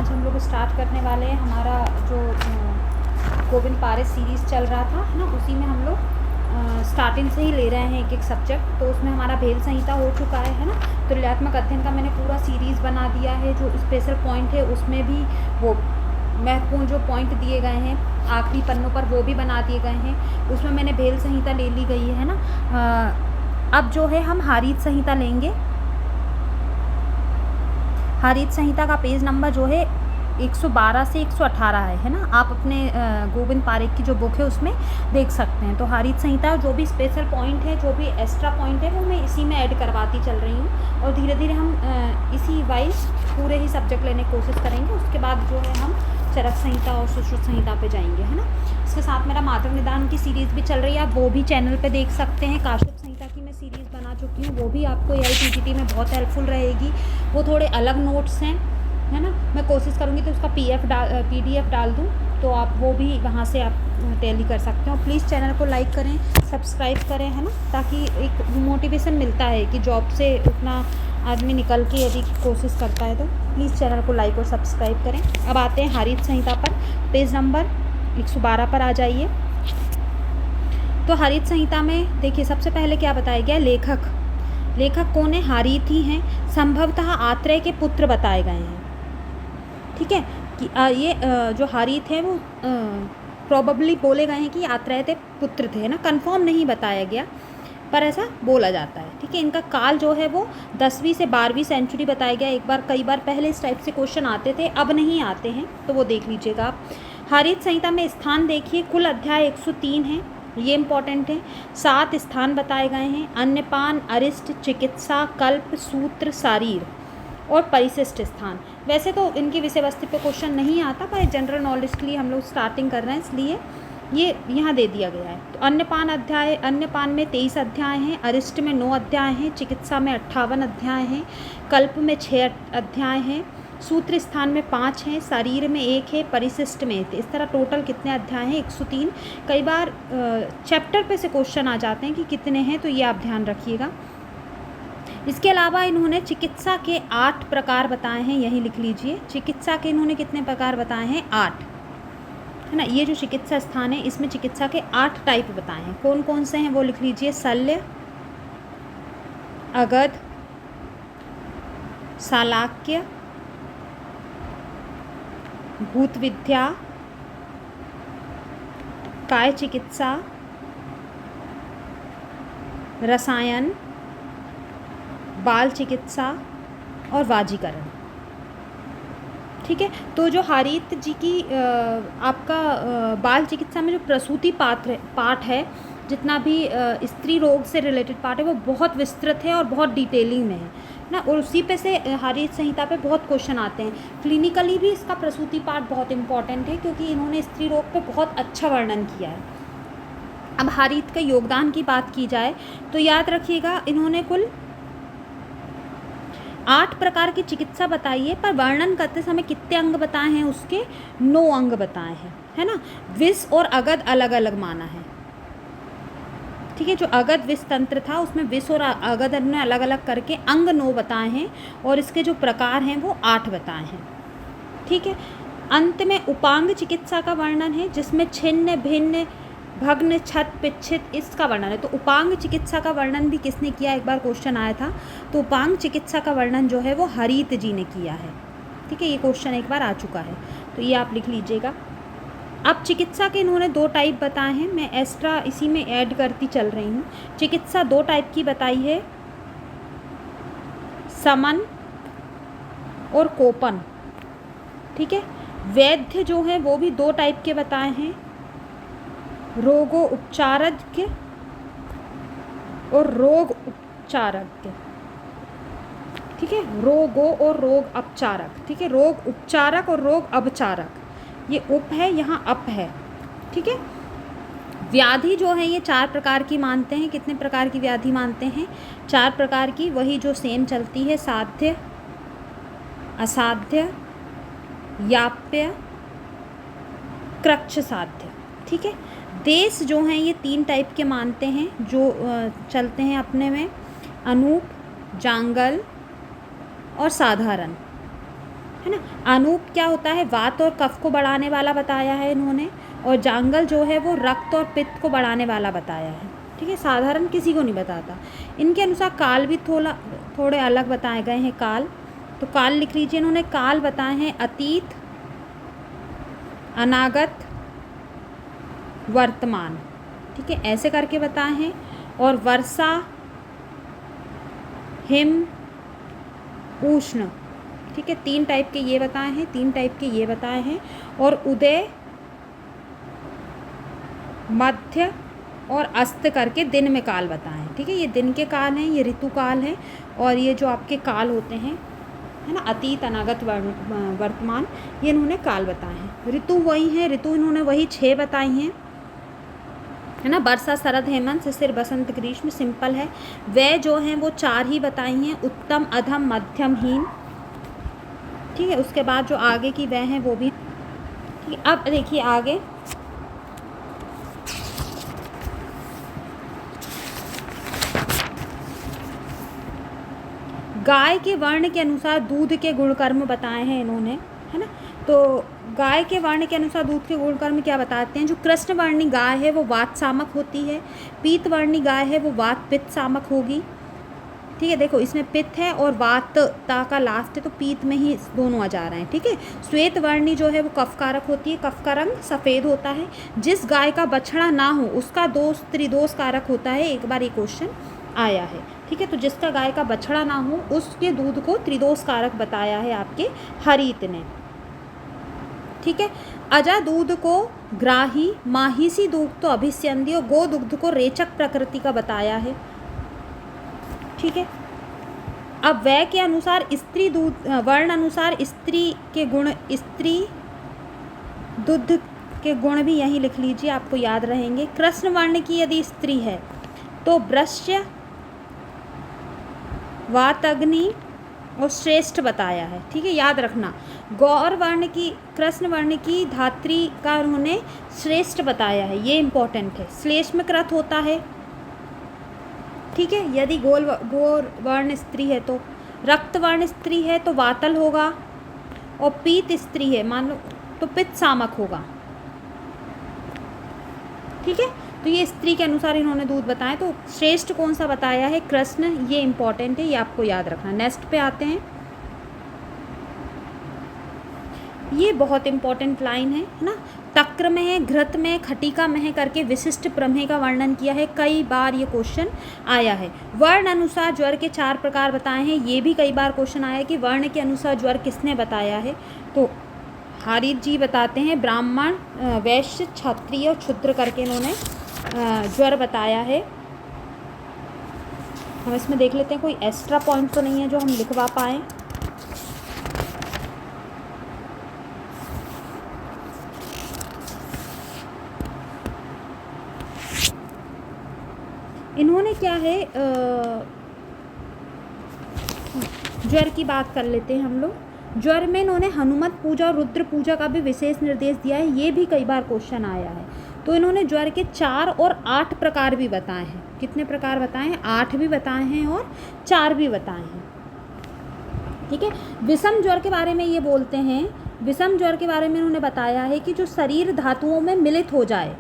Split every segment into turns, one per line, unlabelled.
आज हम लोग स्टार्ट करने वाले हैं हमारा जो गोविंद पारस सीरीज़ चल रहा था है ना, उसी में हम लोग स्टार्टिंग से ही ले रहे हैं एक एक सब्जेक्ट। तो उसमें हमारा भेल संहिता हो चुका है ना। तुल्यात्मक अध्ययन का मैंने पूरा सीरीज़ बना दिया है। जो स्पेशल पॉइंट है उसमें भी वो महत्वपूर्ण जो पॉइंट दिए गए हैं आखिरी पन्नों पर वो भी बना दिए गए हैं। उसमें मैंने भेल संहिता ले ली गई है ना। अब जो है हम हारीत संहिता लेंगे। हारीत संहिता का पेज नंबर जो है 112 से 118 है ना। आप अपने गोविंद पारेख की जो बुक है उसमें देख सकते हैं। तो हारीत संहिता जो भी स्पेशल पॉइंट है, जो भी एक्स्ट्रा पॉइंट है, वो मैं इसी में ऐड करवाती चल रही हूँ। और धीरे धीरे हम इसी वाइज पूरे ही सब्जेक्ट लेने की कोशिश करेंगे। उसके बाद जो है हम चरक संहिता और सुश्रुत संहिता पे जाएंगे है ना। इसके साथ मेरा मातृ निदान की सीरीज़ भी चल रही है, आप वो भी चैनल पे देख सकते हैं। काश्यप संहिता की मैं सीरीज़ बना चुकी हूँ, वो भी आपको AIPGT में बहुत हेल्पफुल रहेगी। वो थोड़े अलग नोट्स हैं है ना। मैं कोशिश करूँगी तो उसका PDF डाल दूँ, तो आप वो भी वहाँ से आप टैली कर सकते हो। प्लीज़ चैनल को लाइक करें, सब्सक्राइब करें है ना, ताकि एक मोटिवेशन मिलता है कि जॉब से उतना आदमी निकल के यदि कोशिश करता है तो प्लीज़ चैनल को लाइक और सब्सक्राइब करें। अब आते हैं हारीत संहिता पर, पेज नंबर 112 पर आ जाइए। तो हारीत संहिता में देखिए सबसे पहले क्या बताया गया, लेखक कौन है, हारीत ही हैं। संभवतः आत्रेय के पुत्र बताए गए हैं। ठीक है कि ये जो हारीत है वो प्रोबेबली बोले गए हैं कि आत्रेय के पुत्र थे है ना। कंफर्म नहीं बताया गया पर ऐसा बोला जाता है। ठीक है, इनका काल जो है वो 10वीं से 12वीं सेंचुरी बताया गया। कई बार पहले इस टाइप से क्वेश्चन आते थे, अब नहीं आते हैं, तो वो देख लीजिएगा आप। हारीत संहिता में स्थान देखिए, कुल अध्याय 103 हैं, ये इम्पॉर्टेंट है। 7 स्थान बताए गए हैं, अन्नपान, अरिष्ट, चिकित्सा, कल्प, सूत्र, शारीर और परिशिष्ट स्थान। वैसे तो इनकी विषय वस्तु पे क्वेश्चन नहीं आता, पर जनरल नॉलेज के लिए हम लोग स्टार्टिंग कर रहे हैं, इसलिए ये यहाँ दे दिया गया है। तो अन्नपान में 23 अध्याय हैं, अरिष्ट में 9 अध्याय हैं, चिकित्सा में 58 अध्याय हैं, कल्प में 6 अध्याय हैं, सूत्र स्थान में 5 हैं, शरीर में 1 है, परिशिष्ट में 1। इस तरह टोटल कितने अध्याय हैं, 103। कई बार चैप्टर पे से क्वेश्चन आ जाते हैं कि कितने हैं, तो ये आप ध्यान रखिएगा। इसके अलावा इन्होंने चिकित्सा के 8 प्रकार बताए हैं, यही लिख लीजिए। चिकित्सा के इन्होंने कितने प्रकार बताए हैं, 8 है ना। ये जो चिकित्सा स्थान है इसमें चिकित्सा के 8 टाइप बताए हैं। कौन कौन से हैं वो लिख लीजिए, शल्य, अगध, शालाक्य, भूत विद्या, काय चिकित्सा, रसायन, बाल चिकित्सा और वाजीकरण। ठीक है, तो जो हारीत जी की आपका बाल चिकित्सा में जो प्रसूति पाठ है, जितना भी स्त्री रोग से रिलेटेड पार्ट है, वो बहुत विस्तृत है और बहुत डिटेलिंग में है ना। और उसी पे से हारीत संहिता पे बहुत क्वेश्चन आते हैं। क्लिनिकली भी इसका प्रसूति पार्ट बहुत इंपॉर्टेंट है, क्योंकि इन्होंने स्त्री रोग पे बहुत अच्छा वर्णन किया है। अब हारीत के योगदान की बात की जाए तो याद रखिएगा, इन्होंने कुल 8 प्रकार की चिकित्सा बताई है, पर वर्णन करते समय कितने अंग बताए हैं, उसके 9 अंग बताए हैं है ना। विष और अगध अलग अलग माना है। ठीक है, जो अगध विष तंत्र था उसमें विष और अगध ने अलग अलग करके अंग 9 बताए हैं, और इसके जो प्रकार हैं वो 8 बताए हैं। ठीक है, अंत में उपांग चिकित्सा का वर्णन है, जिसमें छिन्न, भिन्न, भग्न, छत, पिच्छित, इसका वर्णन है। तो उपांग चिकित्सा का वर्णन भी किसने किया, एक बार क्वेश्चन आया था। तो उपांग चिकित्सा का वर्णन जो है वो हारीत जी ने किया है। ठीक है, ये क्वेश्चन एक बार आ चुका है, तो ये आप लिख लीजिएगा। अब चिकित्सा के इन्होंने 2 टाइप बताए हैं, मैं एक्स्ट्रा इसी में ऐड करती चल रही हूँ। चिकित्सा 2 टाइप की बताई है, समन और कोपन। ठीक है, वैद्य जो है वो भी 2 टाइप के बताए हैं, रोगो उपचारज्ञ और रोग उपचारज्ञ। ठीक है, रोगो और रोग उपचारक। ठीक है, रोग उपचारक और रोग अपचारक, ये उप है, यहाँ अप है। ठीक है, व्याधि जो है ये 4 प्रकार की मानते हैं। कितने प्रकार की व्याधि मानते हैं, 4 प्रकार की, वही जो सेम चलती है, साध्य, असाध्य, याप्य, कृच्छ साध्य। ठीक है, देश जो हैं ये 3 टाइप के मानते हैं, जो चलते हैं अपने में, अनूप, जांगल और साधारण। है ना। अनूप क्या होता है, वात और कफ को बढ़ाने वाला बताया है इन्होंने, और जांगल जो है वो रक्त और पित्त को बढ़ाने वाला बताया है। ठीक है, साधारण किसी को नहीं बताता। इनके अनुसार काल भी थोड़े अलग बताए गए हैं। काल, तो काल लिख लीजिए। इन्होंने काल बताए हैं अतीत, अनागत, वर्तमान। ठीक है, ऐसे करके बताए हैं। और वर्षा, हिम, उष्ण। ठीक है, 3 टाइप के ये बताए हैं, 3 टाइप के ये बताए हैं। और उदय, मध्य और अस्त करके दिन में काल बताए हैं। ठीक है, ये दिन के काल हैं, ये ऋतु काल हैं, और ये जो आपके काल होते हैं, है ना, अतीत, अनागत, वर्तमान, ये इन्होंने काल बताए हैं। ऋतु वही हैं, ऋतु इन्होंने वही 6 बताई हैं, है ना। वर्षा, शरद, हेमंत, शिशिर, बसंत, ग्रीष्म, सिंपल है। वे जो हैं वो 4 ही बताई हैं, उत्तम, अधम, मध्यम, हीन। ठीक है, उसके बाद जो आगे की वे हैं वो भी। ठीक है, अब देखिए आगे, गाय के वर्ण के अनुसार दूध के गुणकर्म बताए हैं इन्होंने, है ना। तो गाय के वर्ण के अनुसार दूध के गुणकर्म क्या बताते हैं। जो कृष्ण वर्णी गाय है वो वात सामक होती है, पीत वर्णी गाय है वो वात पित्त सामक होगी। ठीक है, देखो इसमें पित्त है और वात ता का लास्ट है, तो पीत में ही दोनों आ जा रहे हैं। ठीक है, श्वेत वर्णी जो है वो कफ कारक होती है, कफ का रंग सफ़ेद होता है। जिस गाय का बछड़ा ना हो उसका दोष त्रिदोष कारक होता है, एक बार ये क्वेश्चन आया है। ठीक है, तो जिसका गाय का बछड़ा ना हो उसके दूध को त्रिदोष कारक बताया है आपके हरित ने। ठीक है, अजा दूध को ग्राही, माहिसी दूध तो अभिस्यंदी, और गो दुग्ध को रेचक प्रकृति का बताया है। ठीक है, अब वह के अनुसार स्त्री दूध, वर्ण अनुसार स्त्री के गुण, स्त्री दूध के गुण भी यहीं लिख लीजिए, आपको याद रहेंगे। कृष्ण वर्ण की यदि स्त्री है तो वृश्य, वातग्नि और श्रेष्ठ बताया है। ठीक है, याद रखना। गौर वर्ण की, कृष्ण वर्ण की धात्री का उन्होंने श्रेष्ठ बताया है, ये इंपॉर्टेंट है। श्लेष्म कृत होता है। ठीक है, यदि गौर वर्ण स्त्री है तो। रक्त वर्ण स्त्री है तो वातल होगा, और पीत स्त्री है मान लो तो पित्त सामक होगा। ठीक है, तो ये स्त्री के अनुसार इन्होंने दूध बताए। तो श्रेष्ठ कौन सा बताया है, कृष्ण, ये इंपॉर्टेंट है, ये आपको याद रखना। नेक्स्ट पे आते हैं, ये बहुत इंपॉर्टेंट लाइन है ना। तक्र में है, घृत में, खटिका में है करके विशिष्ट प्रमेय का वर्णन किया है। कई बार ये क्वेश्चन आया है। वर्ण अनुसार ज्वर के 4 प्रकार बताए हैं, ये भी कई बार क्वेश्चन आया है कि वर्ण के अनुसार ज्वर किसने बताया है। तो हारित जी बताते हैं, ब्राह्मण, वैश्य, क्षत्रिय और क्षुद्र करके इन्होंने ज्वर बताया है। हम इसमें देख लेते हैं कोई एक्स्ट्रा पॉइंट तो नहीं है जो हम लिखवा पाएँ। इन्होंने क्या है, ज्वर की बात कर लेते हैं हम लोग। ज्वर में इन्होंने हनुमत पूजा और रुद्र पूजा का भी विशेष निर्देश दिया है, ये भी कई बार क्वेश्चन आया है। तो इन्होंने ज्वर के 4 और 8 प्रकार भी बताए हैं। कितने प्रकार बताए हैं, 8 भी बताए हैं और 4 भी बताए हैं। ठीक है, विषम ज्वर के बारे में ये बोलते हैं, विषम ज्वर के बारे में इन्होंने बताया है कि जो शरीर धातुओं में मिलित हो जाए,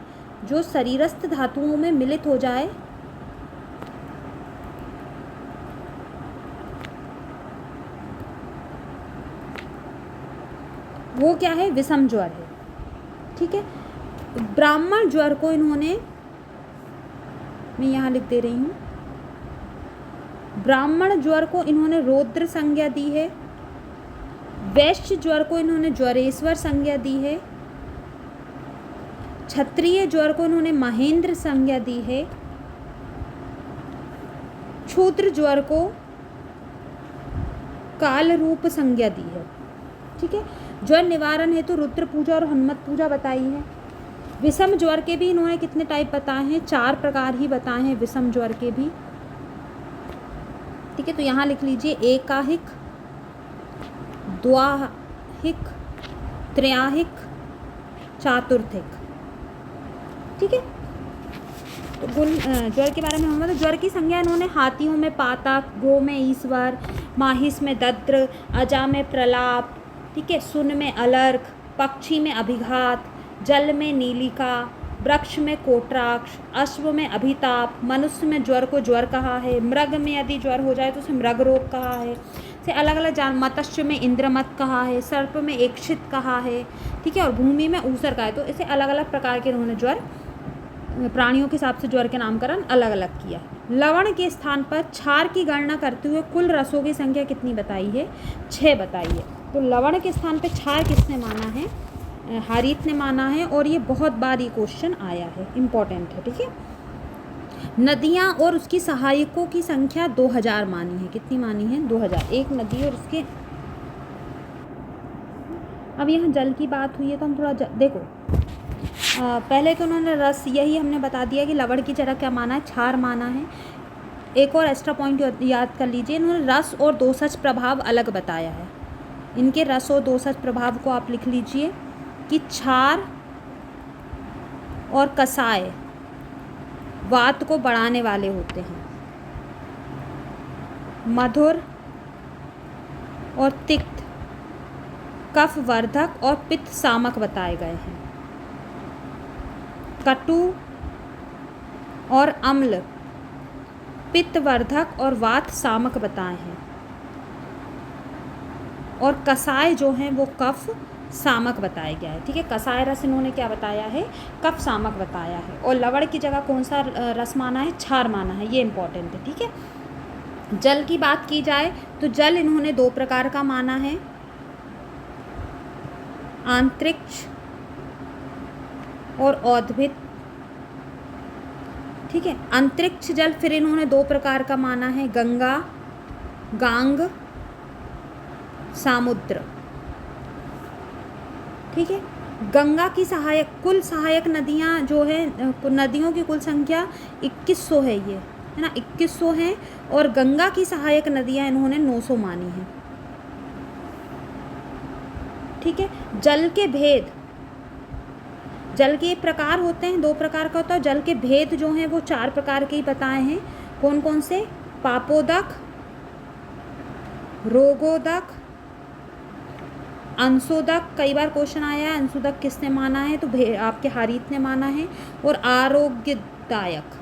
जो शरीरस्थ धातुओं में मिलित हो जाए, वो क्या है, विषम ज्वर है। ठीक है, ब्राह्मण ज्वर को इन्होंने, मैं यहाँ लिख दे रही हूँ, ब्राह्मण ज्वर को इन्होंने रौद्र संज्ञा दी है। वैश्य ज्वर को इन्होंने ज्वरेश्वर संज्ञा दी है। क्षत्रिय ज्वर को इन्होंने महेंद्र संज्ञा दी है। क्षुद्र ज्वर को काल रूप संज्ञा दी है। ठीक है, ज्वर निवारण हेतु रुद्र पूजा और हनुमत पूजा बताई है। विषम ज्वर के भी इन्होंने कितने टाइप बताए हैं, 4 प्रकार ही बताए हैं विषम ज्वर के भी। ठीक है, तो यहाँ लिख लीजिए, एकाहिक, द्वाहिक, त्रयाहिक, चातुर्थिक। ठीक है, तो गुण ज्वर के बारे में हम मतलब ज्वर की संज्ञा इन्होंने हाथियों में पातक, गो में ईश्वर, माहिस में दद्र, अजा में प्रलाप, ठीक है। सुन में अलर्क, पक्षी में अभिघात, जल में नीलिका, वृक्ष में कोटराक्ष, अश्व में अभिताप, मनुष्य में ज्वर को ज्वर कहा है, मृग में यदि ज्वर हो जाए तो उसे मृग रोग कहा है। से अलग अलग जान, मत्स्य में इंद्रमत कहा है, सर्प में एकशित कहा है, ठीक है, और भूमि में ऊसर कहा है। तो इसे अलग अलग प्रकार के उन्होंने ज्वर, प्राणियों के हिसाब से ज्वर के नामकरण अलग अलग किया। लवण के स्थान पर क्षार की गणना करते हुए कुल रसों की संख्या कितनी बताई है? 6 बताई है। तो लवण के स्थान पर क्षार किसने माना है? हारीत ने माना है, और ये बहुत बार ये क्वेश्चन आया है, इम्पोर्टेंट है, ठीक है। नदियाँ और उसकी सहायकों की संख्या 2000 मानी है। कितनी मानी है? 2000। एक नदी और उसके, अब यहाँ जल की बात हुई है तो हम थोड़ा देखो, पहले तो उन्होंने रस, यही हमने बता दिया कि लवण की जगह क्या माना है? क्षार माना है। एक और एक्स्ट्रा पॉइंट याद कर लीजिए, इन्होंने रस और दोषज प्रभाव अलग बताया है। इनके रस और दोषज प्रभाव को आप लिख लीजिए कि क्षार और कसाय वात को बढ़ाने वाले होते हैं, मधुर और तिक्त कफ वर्धक और पित्त सामक बताए गए हैं। कटु और अम्ल पित्त वर्धक और वात सामक बताए हैं, और कसाय जो हैं वो कफ सामक बताया गया है, ठीक है। कसाय रस इन्होंने क्या बताया है? कफ सामक बताया है। और लवण की जगह कौन सा रस माना है? क्षार माना है, ये इंपॉर्टेंट है, ठीक है। जल की बात की जाए तो जल इन्होंने 2 प्रकार का माना है, अंतरिक्ष और औद्भिद, ठीक है। अंतरिक्ष जल फिर इन्होंने 2 प्रकार का माना है, गंगा, गांग, समुद्र, ठीक है। गंगा की सहायक, कुल सहायक नदियाँ जो है, नदियों की कुल संख्या 2100 है, ये है ना, 2100 हैं, और गंगा की सहायक नदियाँ इन्होंने 900 मानी हैं, ठीक है। जल के भेद, जल के प्रकार होते हैं, 2 प्रकार का होता है। जल के भेद जो हैं वो 4 प्रकार के ही बताए हैं। कौन कौन से? पापोदक, रोगोदक, अंशोदक, कई बार क्वेश्चन आया है, अंशोदक किसने माना है? तो आपके हारीत ने माना है, और आरोग्यदायक,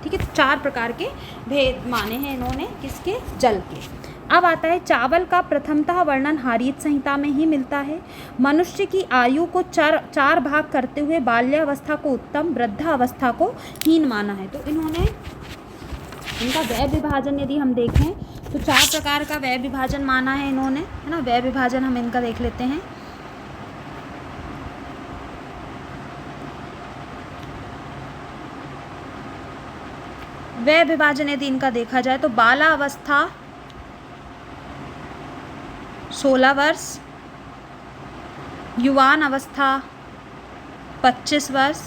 ठीक है। 4 प्रकार के भेद माने हैं इन्होंने, किसके? जल के। अब आता है चावल का प्रथमतः वर्णन हारीत संहिता में ही मिलता है। मनुष्य की आयु को 4 भाग करते हुए बाल्यावस्था को उत्तम, वृद्धावस्था को हीन माना है। तो इन्होंने, इनका व्यय विभाजन यदि हम देखें तो 4 प्रकार का व्यय विभाजन माना है इन्होंने, है ना। व्यय विभाजन हम इनका देख लेते हैं। व्यय विभाजन यदि इनका देखा जाए तो बालावस्था 16 वर्ष, युवान अवस्था 25 वर्ष,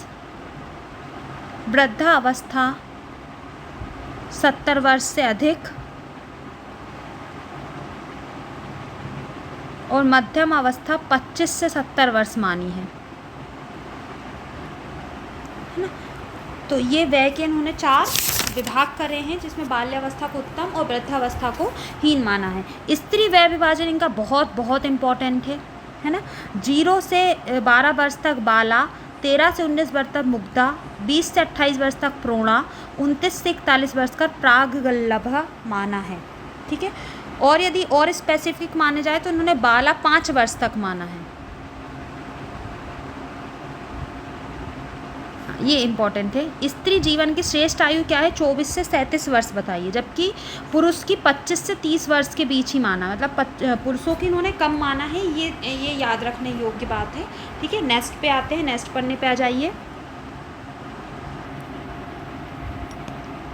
वृद्धा अवस्था 70 वर्ष से अधिक, और मध्यम अवस्था 25 से 70 वर्ष मानी है ना। तो ये व्यय के इन्होंने 4 विभाग करे हैं, जिसमें बाल्यावस्था को उत्तम और वृद्धावस्था को हीन माना है। स्त्री व्यय विभाजन इनका बहुत बहुत इम्पोर्टेंट है ना। 0 से 12 वर्ष तक बाला, 13 से 19 वर्ष तक मुग्धा, 20 से 28 वर्ष तक प्रोणा, 29 से 41 वर्ष तक प्रागल्लभा माना है, ठीक है। और यदि और स्पेसिफिक माने जाए तो इन्होंने बाला 5 वर्ष तक माना है, ये इम्पॉर्टेंट है। स्त्री जीवन की श्रेष्ठ आयु क्या है? 24 से 37 वर्ष बताइए, जबकि पुरुष की 25 से 30 वर्ष के बीच ही माना, मतलब पुरुषों की इन्होंने कम माना है, ये याद रखने योग्य बात है, ठीक है। नेक्स्ट पे आते हैं, नेक्स्ट पढ़ने पे आ जाइए।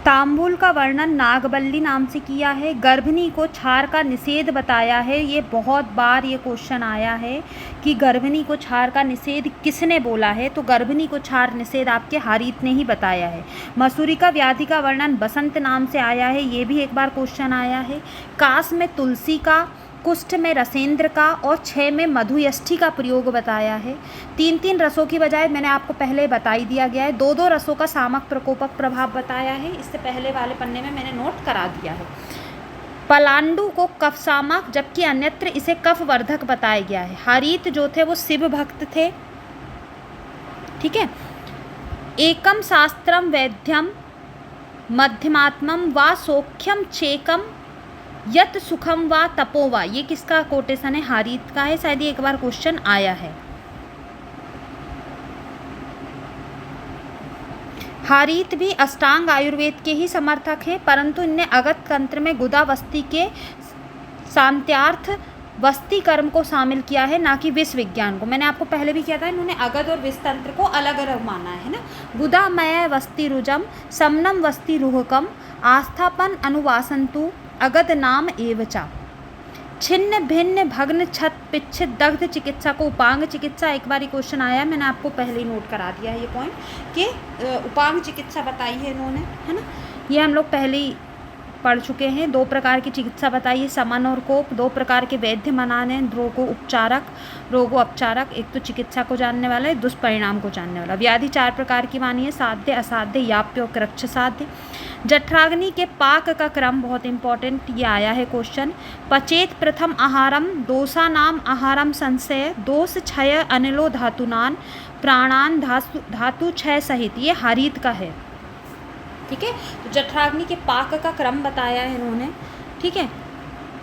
तांबुल का वर्णन नागबल्ली नाम से किया है। गर्भिणी को क्षार का निषेध बताया है। ये बहुत बार ये क्वेश्चन आया है कि गर्भिणी को क्षार का निषेध किसने बोला है? तो गर्भिणी को क्षार निषेध आपके हारीत ने ही बताया है। मसूरी का व्याधि का वर्णन बसंत नाम से आया है, ये भी एक बार क्वेश्चन आया है। कास में तुलसी का, कुष्ठ में रसेंद्र का और 6 में मधुयष्टि का प्रयोग बताया है। 3 रसों की बजाय मैंने आपको पहले बता ही दिया गया है, 2 रसों का सामक प्रकोपक प्रभाव बताया है। इससे पहले वाले पन्ने में मैंने नोट करा दिया है। पलांडु को कफसामक जबकि अन्यत्र इसे कफवर्धक बताया गया है। हारीत जो थे वो शिव भक्त थे। ठीक है। एकम शास्त्रम वैद्यम मध्यमात्मम व सौख्यम चेकम यत सुखम व तपोवा, ये किसका कोटेशन है? हारीत का है। शायद ये एक बार क्वेश्चन आया है। हारीत भी अष्टांग आयुर्वेद के ही समर्थक है, परंतु इनने अगत तंत्र में गुदावस्थी के शांत्यार्थ वस्ती कर्म को शामिल किया है, ना कि विष विज्ञान को। मैंने आपको पहले भी किया था, इन्होंने अगध और विष तंत्र को अलग अलग माना है ना। गुदामय वस्ती रुजम समनम वस्ती रुहकम आस्थापन अनुवासंतु अगध नाम एवचा। छिन्न भिन्न भग्न छत पिच्छित दग्ध चिकित्सा को उपांग चिकित्सा, एक बार क्वेश्चन आया, मैंने आपको पहले ही नोट करा दिया है ये पॉइंट कि उपांग चिकित्सा बताई है इन्होंने, है ना। ये हम लोग पहले ही पढ़ चुके हैं। 2 प्रकार की चिकित्सा बताई है, समन और कोप। 2 प्रकार के वैद्य मनाने, रोगो उपचारक। एक तो चिकित्सा को जानने वाला है, दुष्परिणाम को जानने वाला। व्याधि 4 प्रकार की मानी है, साध्य, असाध्य, याप्य और कृच्छ साध्य। जठराग्नि के पाक का क्रम बहुत इंपॉर्टेंट, ये आया है क्वेश्चन। पचेत प्रथम आहारम दोषा नाम आहारम संशय दोष क्षय अनिलो धातुनान प्राणान धातु क्षय सहित, ये हारीत का है। ठीक है। तो जठराग्नि के पाक का क्रम बताया है इन्होंने। ठीक है।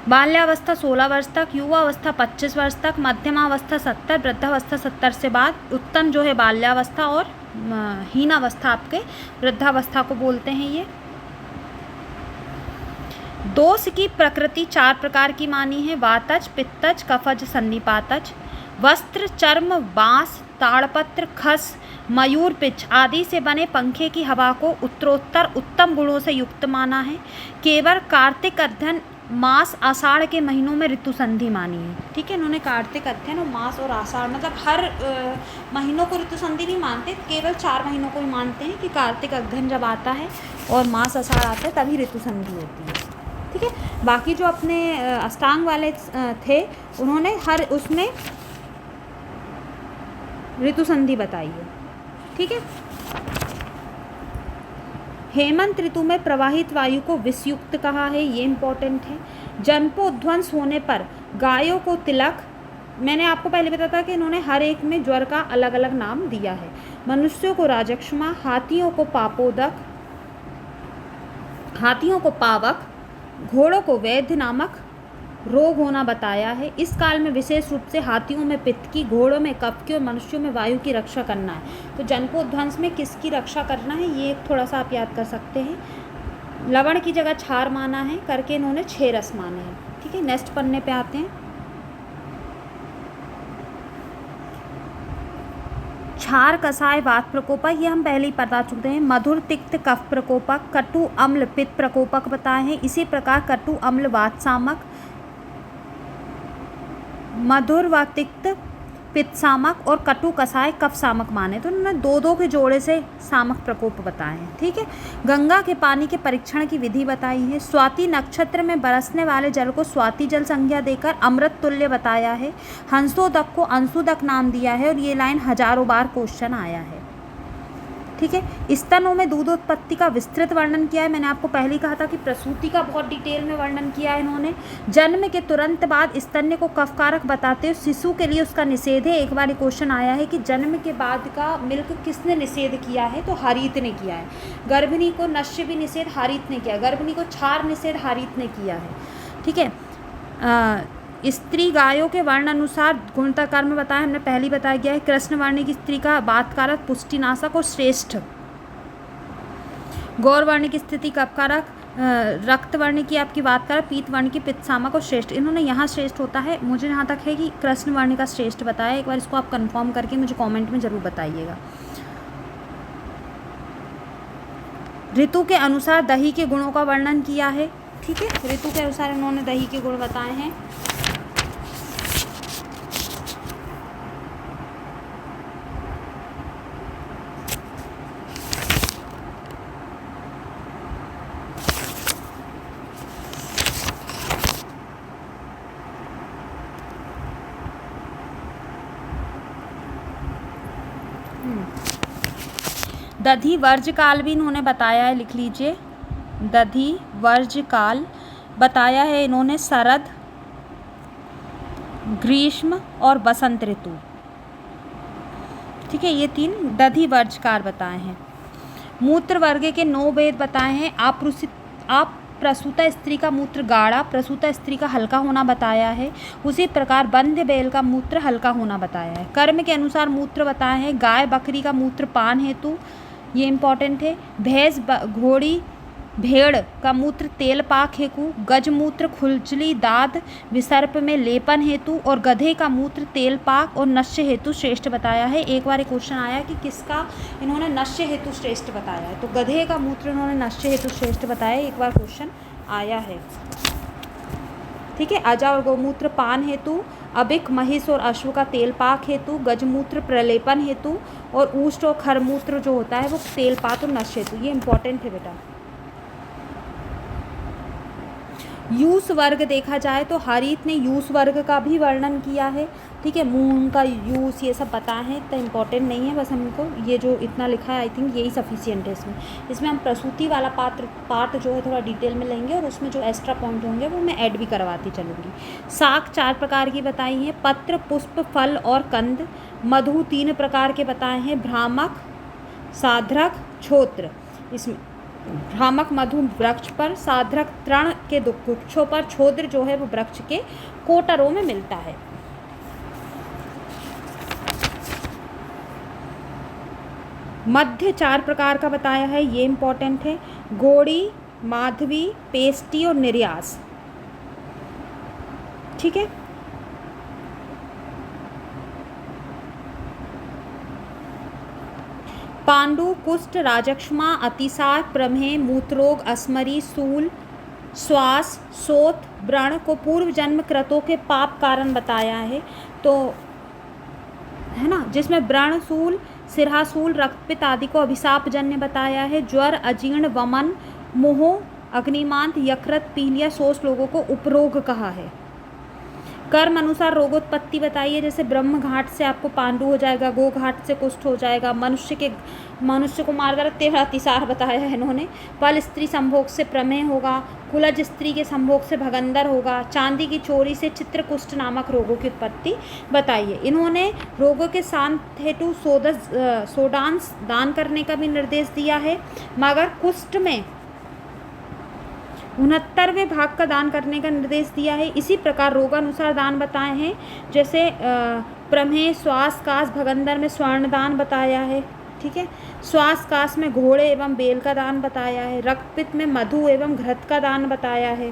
बाल्यावस्था 16 वर्ष तक, युवावस्था 25 वर्ष तक, मध्यमावस्था 70, वृद्धावस्था 70 से बाद। उत्तम जो है बाल्यावस्था और हीनावस्था आपके वृद्धावस्था को बोलते हैं ये। दोष की प्रकृति 4 प्रकार की मानी है, वातज, पित्तज, कफज, सन्निपातज। वस्त्र, चर्म, बांस, ताड़पत्र, खस, मयूर पिच आदि से बने पंखे की हवा को उत्तरोत्तर उत्तम गुणों से युक्त माना है। केवल कार्तिक अध्ययन मास आषाढ़ के महीनों में ऋतु संधि मानी है। ठीक है। इन्होंने कार्तिक अध्ययन और मास और आषाढ़ मतलब हर महीनों को ऋतु संधि नहीं मानते, केवल 4 महीनों को ही मानते हैं कि कार्तिक अध्ययन जब आता है और मास आषाढ़ आता है तभी ऋतु संधि होती है। ठीक है। बाकी जो अपने अष्टांग वाले थे उन्होंने हर उसमें ऋतु संधि बताई है। ठीक है। हेमंत ऋतु में प्रवाहित वायु को विषयुक्त कहा है, ये इंपॉर्टेंट है। जन्मोध्वंस होने पर गायों को तिलक, मैंने आपको पहले बताया था कि इन्होंने हर एक में ज्वर का अलग अलग नाम दिया है। मनुष्यों को राजक्षमा, हाथियों को पापोदक, हाथियों को पावक, घोड़ों को वैद्य नामक रोग होना बताया है। इस काल में विशेष रूप से हाथियों में पित्त की, घोड़ों में कफ की और मनुष्यों में वायु की रक्षा करना है। तो जन्मोध्वंस में किसकी रक्षा करना है ये थोड़ा सा आप याद कर सकते हैं। लवण की जगह क्षार माना है करके इन्होंने 6 रस माने हैं। ठीक है। नेक्स्ट पन्ने पे आते हैं। क्षार कषाय वात प्रकोपक, ये हम पहले ही बता चुके हैं। मधुर तिक्त कफ प्रकोपक, कटु अम्ल पित्त प्रकोपक बताए हैं। इसी प्रकार कटु अम्ल वात सामक, मधुर व तिक्त पित्त सामक और कटु कषाय कफ सामक माने। तो उन्होंने 2-2 के जोड़े से सामक प्रकोप बताए हैं। ठीक है। गंगा के पानी के परीक्षण की विधि बताई है। स्वाति नक्षत्र में बरसने वाले जल को स्वाति जल संज्ञा देकर अमृत तुल्य बताया है। हंसोदक को अंशुदक नाम दिया है और ये लाइन हजारों बार क्वेश्चन आया है। ठीक है। स्तनों में दूधोत्पत्ति का विस्तृत वर्णन किया है। मैंने आपको पहले ही कहा था कि प्रसूति का बहुत डिटेल में वर्णन किया है इन्होंने। जन्म के तुरंत बाद स्तन्य को कफकारक बताते हुए शिशु के लिए उसका निषेध है। एक बार क्वेश्चन आया है कि जन्म के बाद का मिल्क किसने निषेध किया है, तो हारीत ने किया है। गर्भिणी को नश्य भी निषेध हारीत ने किया, गर्भिणी को क्षार निषेध हारीत ने किया है। ठीक है। स्त्री गायों के वर्ण अनुसार गुणता कर्म बताया, हमने पहले ही बताया गया है। कृष्ण वर्ण की स्त्री का बातकारक, पुष्टिनाशक और श्रेष्ठ। गौर वर्ण की स्थिति कफकारक, रक्त वर्ण की आपकी बात करें, पीत वर्ण की पित्त सामक और श्रेष्ठ। इन्होंने यहाँ श्रेष्ठ होता है, मुझे यहाँ तक है कि कृष्ण वर्ण का श्रेष्ठ बताया। एक बार इसको आप कंफर्म करके मुझे कमेंट में ज़रूर बताइएगा। ऋतु के अनुसार दही के गुणों का वर्णन किया है। ठीक है। ऋतु के अनुसार इन्होंने दही के गुण बताए हैं। दधि वर्ज काल भी इन्होंने बताया है, लिख लीजिए। दधि वर्ज काल बताया है इन्होंने शरद, ग्रीष्म और बसंत ऋतु। ठीक है, ये 3 दधि वर्जकार बताए हैं। मूत्र वर्ग के 9 भेद बताए हैं। प्रसूता स्त्री का मूत्र गाढ़ा, प्रसूता स्त्री का हल्का होना बताया है। उसी प्रकार बंध्य बैल का मूत्र हल्का होना बताया है। कर्म के अनुसार मूत्र बताए हैं। गाय बकरी का मूत्र पान हेतु, ये इम्पॉर्टेंट है। भैंस घोड़ी भेड़ का मूत्र तेल पाक हेतु, गजमूत्र खुजली दाद विसर्प में लेपन हेतु और गधे का मूत्र तेल पाक और नश्य हेतु श्रेष्ठ बताया है। एक बार क्वेश्चन आया कि किसका इन्होंने नश्य हेतु श्रेष्ठ बताया है, तो गधे का मूत्र इन्होंने नश्य हेतु श्रेष्ठ बताया, एक बार क्वेश्चन आया है। ठीक है, अजा और गौमूत्र पान हेतु, अबिक महिष और अश्व का तेल पाक हेतु, गजमूत्र प्रलेपन हेतु और ऊष्ट और खरमूत्र जो होता है वो तेल पाक और नश्य हेतु। ये इंपॉर्टेंट है बेटा। यूस वर्ग देखा जाए तो हरित ने यूस वर्ग का भी वर्णन किया है। ठीक है, मूंग का यूस ये सब बताए हैं, इतना इम्पोर्टेंट नहीं है, बस हमको ये जो इतना लिखा है आई थिंक यही सफिशिएंट है। इसमें हम प्रसूति वाला पार्ट जो है थोड़ा डिटेल में लेंगे और उसमें जो एक्स्ट्रा पॉइंट होंगे वो मैं ऐड भी करवाती चलूँगी। शाक 4 प्रकार की बताई हैं, पत्र पुष्प फल और कंद। मधु 3 प्रकार के बताए हैं, भ्रामक साध्रक छोत्र। इसमें भ्रामक मधु वृक्ष पर, साध्रक तृण के गुच्छों पर, छोद्र जो है वो वृक्ष के कोटरों में मिलता है। मध्य 4 प्रकार का बताया है, ये इंपॉर्टेंट है, गोड़ी, माधवी, पेस्टी और निर्यास। ठीक है, पांडु, कुष्ठ, राजक्षमा, अतिसार, प्रमेह, मूत्रोग, अस्मरी, सूल, श्वास, सोत, व्रण को पूर्व जन्म कृतों के पाप कारण बताया है, तो है ना, जिसमें व्रण, सूल, सिरहासूल, रक्तपित्त आदि को अभिशाप जन्य बताया है। ज्वर, अजीर्ण, वमन, मोह, अग्निमांत, यकृत, पीलिया, शोष लोगों को उपरोग कहा है। कर्म अनुसार रोगोत्पत्ति बताई है, जैसे ब्रह्म घाट से आपको पांडु हो जाएगा, गो घाट से कुष्ठ हो जाएगा, मनुष्य को मारकर तेरह अतिसार बताया है इन्होंने। पल स्त्री संभोग से प्रमेह होगा, कुलज स्त्री के संभोग से भगंदर होगा, चांदी की चोरी से चित्रकुष्ठ नामक रोगों की उत्पत्ति बताई है। इन्होंने रोगों के शांत हेतु सोडांस दान करने का भी निर्देश दिया है, मगर कुष्ठ में 69वें भाग का दान करने का निर्देश दिया है। इसी प्रकार रोगानुसार दान बताए हैं, जैसे प्रमेह, श्वास काश, भगंदर में स्वर्ण दान बताया है। ठीक है, श्वास काश में घोड़े एवं बेल का दान बताया है। रक्तपित्त में मधु एवं घृत का दान बताया है।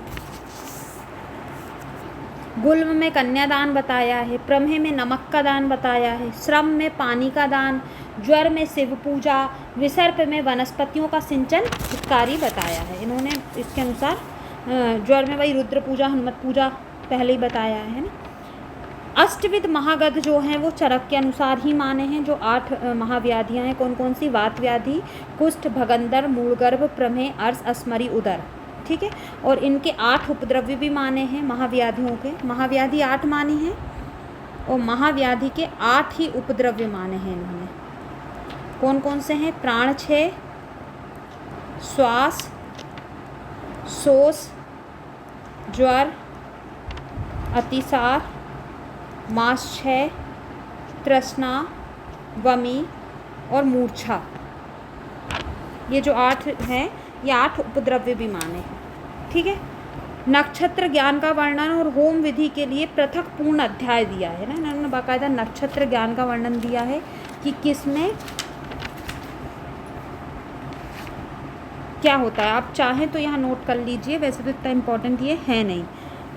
गुल्म में कन्यादान बताया है। प्रमेह में नमक का दान बताया है। श्रम में पानी का दान, ज्वर में शिव पूजा, विसर्प में वनस्पतियों का सिंचन हितकारी बताया है। इन्होंने इसके अनुसार ज्वर में वही रुद्र पूजा, हनुमत पूजा पहले ही बताया है ना। अष्टविध महागध जो हैं वो चरक के अनुसार ही माने हैं। जो 8 महाव्याधियाँ हैं कौन कौन सी? वात व्याधि, कुष्ठ, भगंदर, मूलगर्भ, प्रमेह, अर्श, अस्मरी, उदर। ठीक है, और इनके 8 उपद्रव्य भी माने हैं महाव्याधियों के। महाव्याधि 8 मानी हैं और महाव्याधि के 8 ही उपद्रव्य माने हैं इन्होंने। कौन कौन से हैं? प्राण क्षय, श्वास, शोष, ज्वर, अतिसार, मांसक्षय, तृष्णा, वमी और मूर्छा। ये जो 8 हैं ये 8 उपद्रव्य भी माने हैं। ठीक है, नक्षत्र ज्ञान का वर्णन और होम विधि के लिए पृथक पूर्ण अध्याय दिया है ना। इन्होंने बाकायदा नक्षत्र ज्ञान का वर्णन दिया है कि किस में क्या होता है। आप चाहें तो यहाँ नोट कर लीजिए, वैसे तो इतना इम्पोर्टेंट ये है नहीं,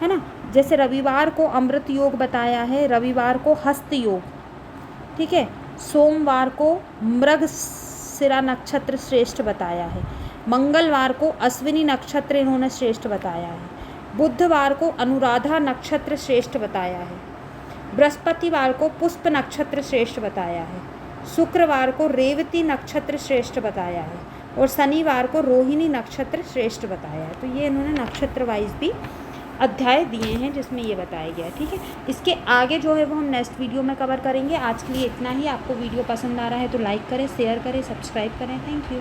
है ना। जैसे रविवार को अमृत योग बताया है, रविवार को हस्त योग। ठीक है, सोमवार को मृगशिरा नक्षत्र श्रेष्ठ बताया है। मंगलवार को अश्विनी नक्षत्र इन्होंने श्रेष्ठ बताया है। बुधवार को अनुराधा नक्षत्र श्रेष्ठ बताया है। बृहस्पतिवार को पुष्प नक्षत्र श्रेष्ठ बताया है। शुक्रवार को रेवती नक्षत्र श्रेष्ठ बताया है और शनिवार को रोहिणी नक्षत्र श्रेष्ठ बताया है। तो ये इन्होंने नक्षत्र वाइज भी अध्याय दिए हैं जिसमें ये बताया गया है। ठीक है, इसके आगे जो है वो हम नेक्स्ट वीडियो में कवर करेंगे। आज के लिए इतना ही। आपको वीडियो पसंद आ रहा है तो लाइक करें, शेयर करें, सब्सक्राइब करें। Thank you.